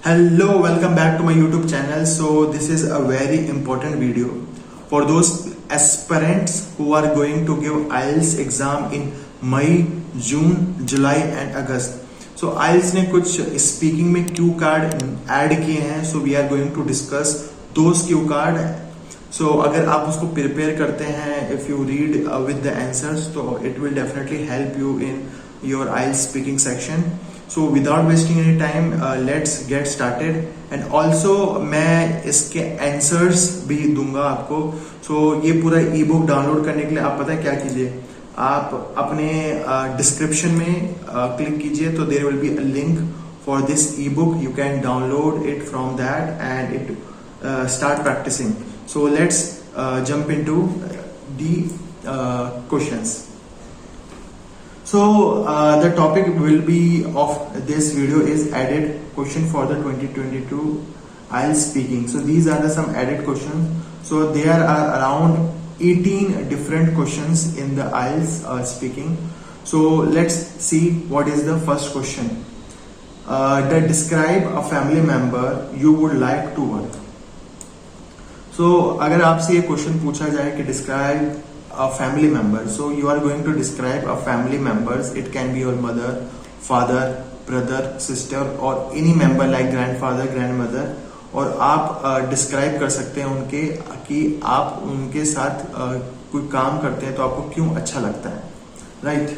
Hello, welcome back to my YouTube channel. So this is a very important video for those aspirants who are going to give IELTS exam in May, June, July and August. So IELTS ने कुछ speaking में cue card add किए हैं. So we are going to discuss those cue card. So अगर आप उसको prepare करते हैं, if you read with the answers, तो it will definitely help you in your IELTS speaking section. So without wasting any time, let's get started. And also मैं इसके answers भी दूंगा आपको. So ये पूरा e-book डाउनलोड करने के लिए आप पता है क्या कीजिए, आप अपने डिस्क्रिप्शन में क्लिक कीजिए, तो there will be a link for this e-book. You can download it from that and it start practicing. So let's jump into the questions. So the topic will be of this video is added question for the 2022 IELTS speaking. So these are the some added questions. So there are around 18 different questions in the IELTS speaking. So let's see what is the first question. Describe a family member you would like to work. So अगर आपसे ये question पूछा जाए कि describe a family member, so you are going to describe a family members. It can be your mother, father, brother, sister or any member like grandfather, grandmother. और आप describe कर सकते हैं उनके कि आप उनके साथ कोई काम करते हैं तो आपको क्यों अच्छा लगता है, राइट?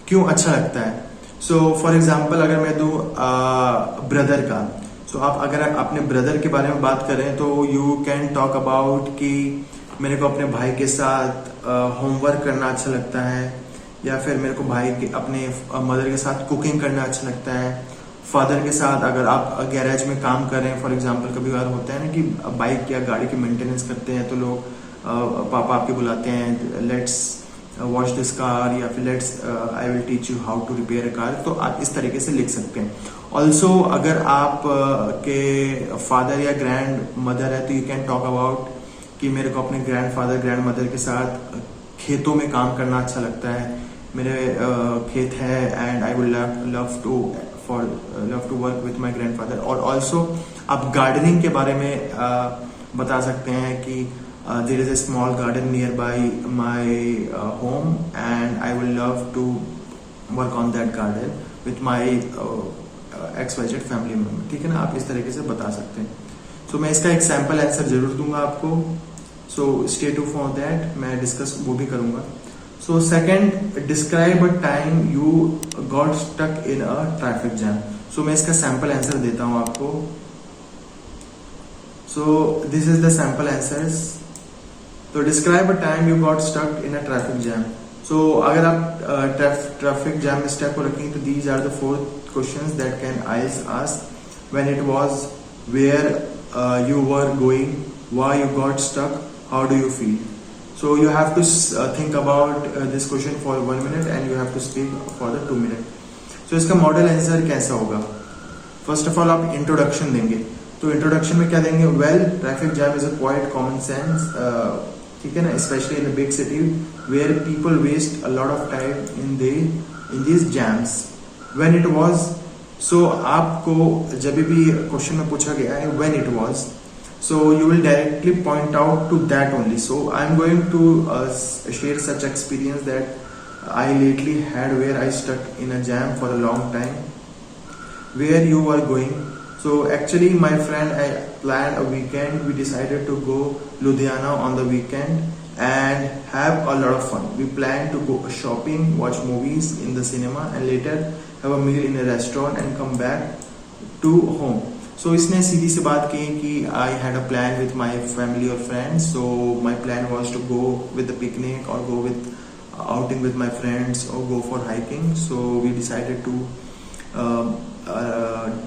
क्यों अच्छा लगता है? सो फॉर एग्जाम्पल अगर मैं दूं ब्रदर का, तो आप अगर अपने ब्रदर के बारे में बात करें तो यू कैन टॉक अबाउट कि मेरे को अपने भाई के साथ होमवर्क करना अच्छा लगता है, या फिर मेरे को भाई के अपने मदर के साथ कुकिंग करना अच्छा लगता है. फादर के साथ अगर आप गैरेज में काम कर रहे हैं, फॉर एग्जांपल कभी बार होता है ना कि बाइक या गाड़ी की मेंटेनेंस करते हैं तो लोग पापा आपके बुलाते हैं, लेट्स वॉश दिस कार, या फिर let's I will teach you how to repair a car. तो आप इस तरीके से लिख सकते हैं. ऑल्सो अगर आप के फादर या ग्रैंड मदर है तो यू कैन टॉक अबाउट कि मेरे को अपने ग्रैंड फादर ग्रैंड मदर के साथ खेतों में काम करना अच्छा लगता है. मेरे खेत है and I would love to work with my grandfather. और ऑल्सो आप गार्डनिंग के बारे में बता सकते हैं कि there is a small garden nearby my home and I will love to work on that garden with my XYZ family member. ठीक है ना, आप इस तरीके से बता सकते हैं. सो मैं इसका एक सैम्पल आंसर जरूर दूंगा आपको. So stay to for that, मैं डिस्कस वो भी करूंगा. So second, describe a time you got stuck in a traffic jam. So मैं इसका सैम्पल आंसर देता हूं आपको. So this is the sample answers. तो describe a time you got stuck in a traffic jam. So अगर आप traffic jam में stuck हो रखेंगे तो these are the 4 questions that can IELTS ask. When it was, where you were going, why you got stuck, how do you feel? So you have to think about this question for 1 minute and you have to speak for the 2 minutes. So इसका model answer कैसा होगा? First of all आप introduction देंगे. तो introduction में क्या देंगे? Well, traffic jam is a quite common sense, ठीक है ना, specially in a big city where people waste a lot of time in these jams. When it was, so आपको जब भी क्वेश्चन में पूछा गया है when it was, so you will directly point out to that only. So I am going to share such experience that I lately had where I stuck in a jam for a long time. Where you were going? So actually my friend, I planned a weekend. We decided to go Ludhiana on the weekend and have a lot of fun. We planned to go shopping, watch movies in the cinema and later have a meal in a restaurant and come back to home. So इसने सीधी सी बात की कि I had a plan with my family or friends. So my plan was to go with the picnic or go with outing with my friends or go for hiking. So we decided to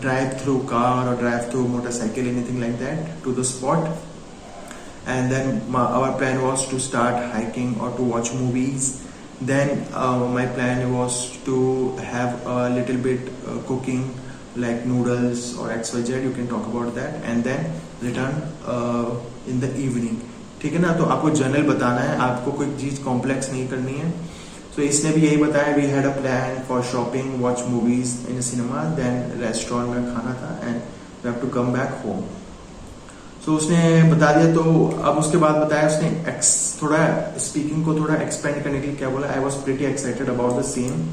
drive through car or drive through motorcycle, anything like that, to the spot. And then our plan was to start hiking or to watch movies. Then my plan was to have a little bit cooking like noodles or XYZ, you can talk about that, and then return in the evening. ठीक है ना, तो आपको general बताना है, आपको कोई चीज कॉम्प्लेक्स नहीं करनी है. So इसने भी यही बताया, we had a plan for shopping, watch movies in cinema, then restaurant में खाना था and we have to come back home. So उसने बता दिया. तो अब उसके बाद बताया उसने थोड़ा स्पीकिंग को थोड़ा एक्सपेंड करने के लिए क्या बोला. I was pretty excited about the same.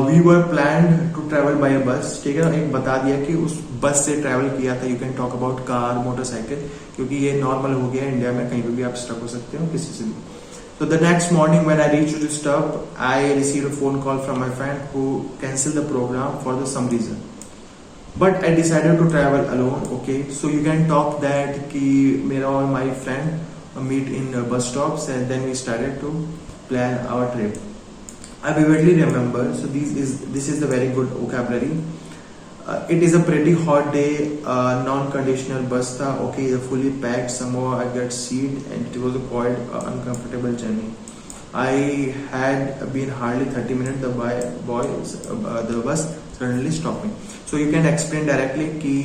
We were plan to travel by a bus. ठीक है, एक बता दिया कि उस बस से ट्रेवल किया था. You can talk about car, motorcycle, क्योंकि ये नॉर्मल हो गया इंडिया में, कहीं पे भी आप स्टक हो सकते हो किसी से भी. So the next morning when I reached the stop, I received a phone call from my friend who cancelled the program for some reason. But I decided to travel alone. Okay, so you can talk that कि मेरा और my friend meet in bus stops and then we started to plan our trip. I vividly remember. So this is the very good vocabulary. It is a pretty hot day. Non-conditional bus tha. Okay, the fully packed. Somehow I got seat, and it was a quite uncomfortable journey. I had been hardly 30 minutes. The bus suddenly stopped me. So you can explain directly कि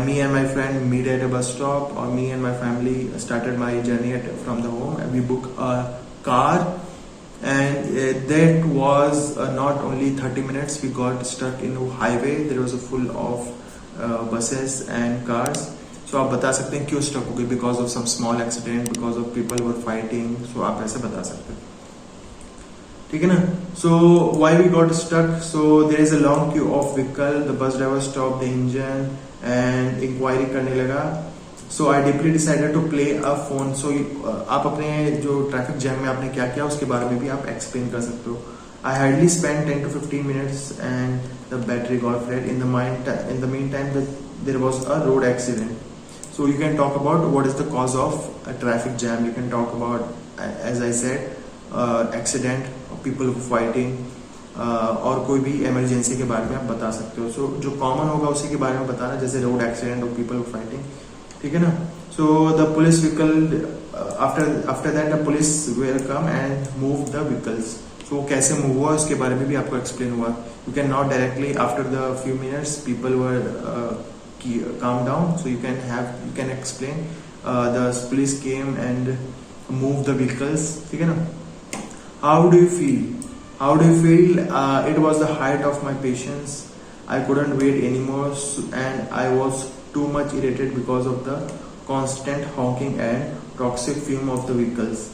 me and my friend meet at a bus stop, or me and my family started my journey from the home, and we booked a car. And that was not only 30 minutes. We got stuck in a highway. There was a full of buses and cars. So आप बता सकते हैं क्यों stuck हो गए. Because of some small accident, because of people were fighting. So आप ऐसे बता सकते हैं, ठीक है ना. So why we got stuck? So there is a long queue of vehicle. The bus driver stopped the engine and inquiry करने लगा. So I deeply decided to play a phone. So आप अपने जो ट्रैफिक जैम में आपने क्या किया उसके बारे में भी आप एक्सप्लेन कर सकते हो. I hardly spent 10 to 15 minutes and the battery got flat. In the meantime, there was a road accident. So you can talk about what is the cause of a traffic jam. You can talk about, as I said, accident, people fighting, और कोई भी emergency के बारे में आप बता सकते हो. सो जो कॉमन होगा उसी के बारे में बताना, जैसे रोड एक्सीडेंट और पीपल फाइटिंग, ठीक है ना. So the police vehicle, after that the police will come and move the vehicles. So कैसे मूव हुआ उसके बारे में भी आपको एक्सप्लेन हुआ. You can not directly after the few minutes people were calm down. So you can explain the police came and move the vehicles, ठीक है ना. How do you feel? It was the height of my patience. I couldn't wait anymore, and I was too much irritated because of the constant honking and toxic fume of the vehicles.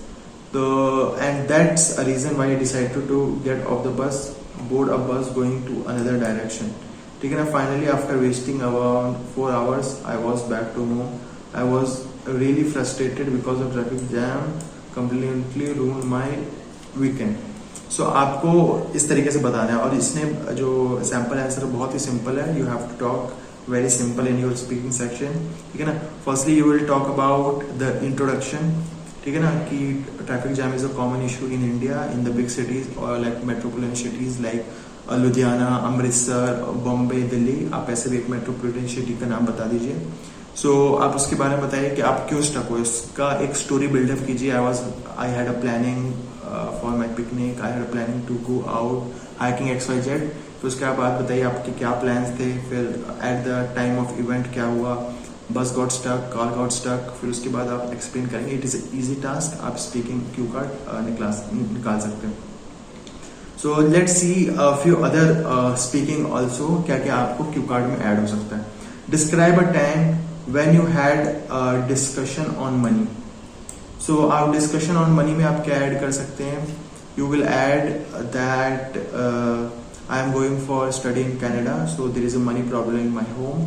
And that's a reason why I decided to get off the bus, board a bus going to another direction. ठीक है ना. Finally, after wasting around 4 hours, I was back to home. I was really frustrated because of traffic jam completely ruined my weekend. So आपको इस तरीके से बताना है. और इसने जो सैम्पल आंसर बहुत ही सिंपल है. You have to talk very simple in your speaking section, ठीक है ना. Firstly you will talk about the introduction, ठीक है ना, कि traffic jam is a common issue in India in the big cities or like metropolitan cities like Ludhiana, Amritsar, Bombay, Delhi. आप ऐसे भी एक मेट्रोपोलिटन सिटी का नाम बता दीजिए. सो आप उसके बारे में बताइए कि आप क्यों स्टक हो. इसका एक स्टोरी बिल्डअप कीजिए. I had a planning for my picnic. I had a planning to go out hiking XYZ. तो उसके बाद बताइए आपके क्या प्लान्स थे. फिर at the time of event क्या हुआ. Bus got stuck, car got stuck. फिर उसके बाद आप एक्सप्लेन करेंगे. It is easy task. आप स्पीकिंग क्यू कार्ड निकाल सकते हैं. So let's see a few other speaking also. क्या क्या आपको क्यू कार्ड में ऐड हो सकता है. Describe a time when you had a discussion on money. So आप discussion on money में आप क्या ऐड कर सकते हैं. You will add that I am going for study in Canada, so there is a money problem in my home.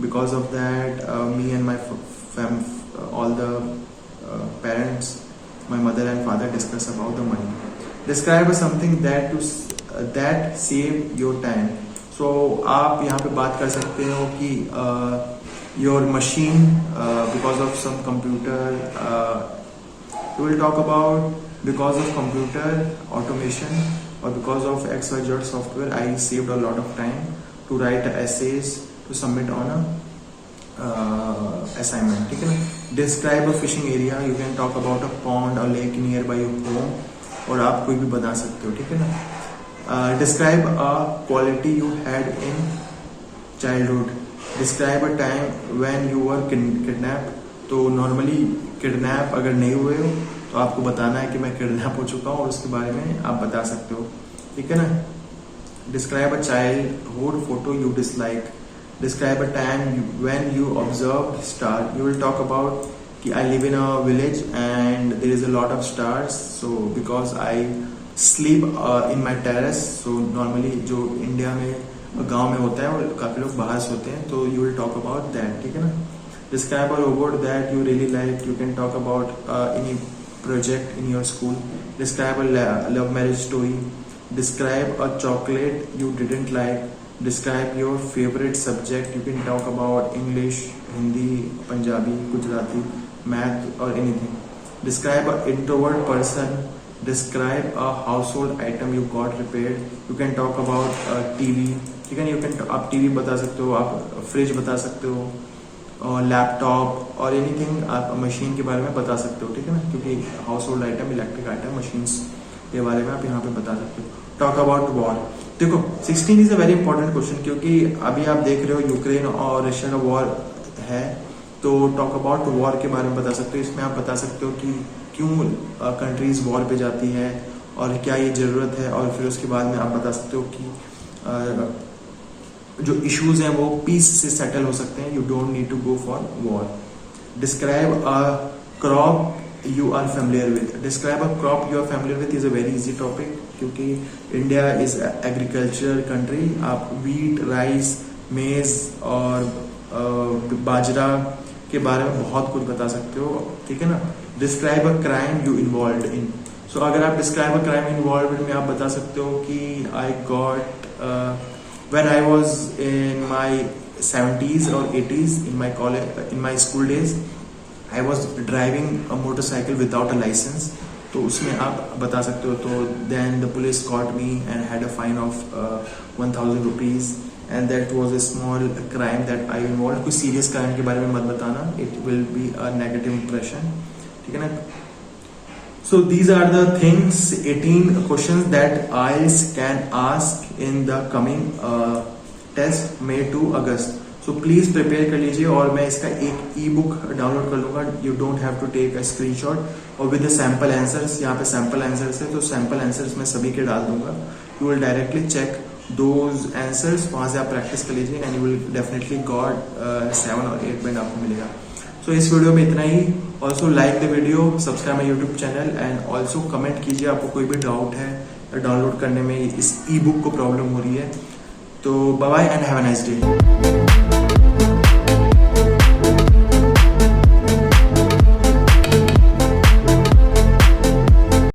Because of that, me and my all the parents, my mother and father discuss about the money. Describe something that save your time. So आप यहाँ पे बात कर सकते हो कि your machine because of some computer, you will talk about because of computer automation or because of XYZ software I saved a lot of time to write essays to submit on a assignment, ठीक है ना. Describe a fishing area. You can talk about a pond or lake nearby your home. और आप कोई भी बता सकते हो, ठीक है ना. Describe a quality you had in childhood. Describe a time when you were kidnap. तो नॉर्मली किडनैप अगर नहीं हुए हो तो आपको बताना है कि मैं किडनैप हो चुका हूँ और उसके बारे में आप बता सकते हो, ठीक है ना। Describe a childhood photo you dislike, describe a time when you observe star, you will talk about कि I live in a village and there is a lot of stars, so because I sleep in my terrace. So normally जो India में गांव में होता है और काफी लोग बाहर सोते हैं, तो you will talk about that, ठीक है ना। Describe a robot that you really like, you can talk about any project in your school. Describe a love marriage story. Describe a chocolate you didn't like. Describe your favorite subject. You can talk about English, Hindi, Punjabi, Gujarati, math or anything. Describe an introvert person. Describe a household item you got repaired. You can talk about TV. आप TV बता सकते हो, आप fridge बता सकते हो, और laptop और एनीथिंग आप मशीन के बारे में बता सकते हो, ठीक है ना, क्योंकि house hold item, electric item, machines के बारे में आप यहाँ पे बता सकते हो। टॉक अबाउट वॉर, देखो 16 is a very important question, क्योंकि अभी आप देख रहे हो यूक्रेन और रशिया का वॉर है, तो टॉक अबाउट वॉर के बारे में बता सकते हो। इसमें आप बता सकते हो कि क्यों कंट्रीज वॉर पे जाती है और क्या ये जरूरत है, और फिर उसके बाद में आप बता सकते हो कि जो इश्यूज हैं वो पीस से सेटल हो सकते हैं, you don't need to go for war. Describe a crop you are familiar with, describe a crop you are familiar with is a very easy topic, क्योंकि इंडिया इज एग्रीकल्चर कंट्री। आप wheat, rice, maize और बाजरा के बारे में बहुत कुछ बता सकते हो, ठीक है ना। Describe a crime you involve in, so अगर आप डिस्क्राइब अ क्राइम इन्वॉल्व में आप बता सकते हो कि I got when I was in my 70s or 80s in my college, in my school days, I was driving a motorcycle without a license, तो उसमें आप बता सकते हो। तो then the police caught me and had a fine of 1000 rupees and that was a small crime that I involved। कोई serious crime के बारे में मत बताना, it will be a negative impression, ठीक है ना। So these are the things, 18 questions that IELTS can ask in the coming test May to August. So please prepare कर लीजिए, और मैं इसका एक ई बुक डाउनलोड कर लूँगा, you don't have to take a screenshot, और with the sample answers, यहाँ पे sample answers है तो sample answers मैं सभी के डाल दूंगा। You will directly check those answers, वहाँ से आप प्रैक्टिस कर लीजिए and you will definitely got 7 और 8 बैंड आपको मिलेगा। सो इस वीडियो में इतना ही। Also like the video, subscribe my YouTube channel and also comment कीजिए आपको कोई भी डाउट है डाउनलोड करने में, इस ई बुक को प्रॉब्लम हो रही है। तो bye bye and have a nice day.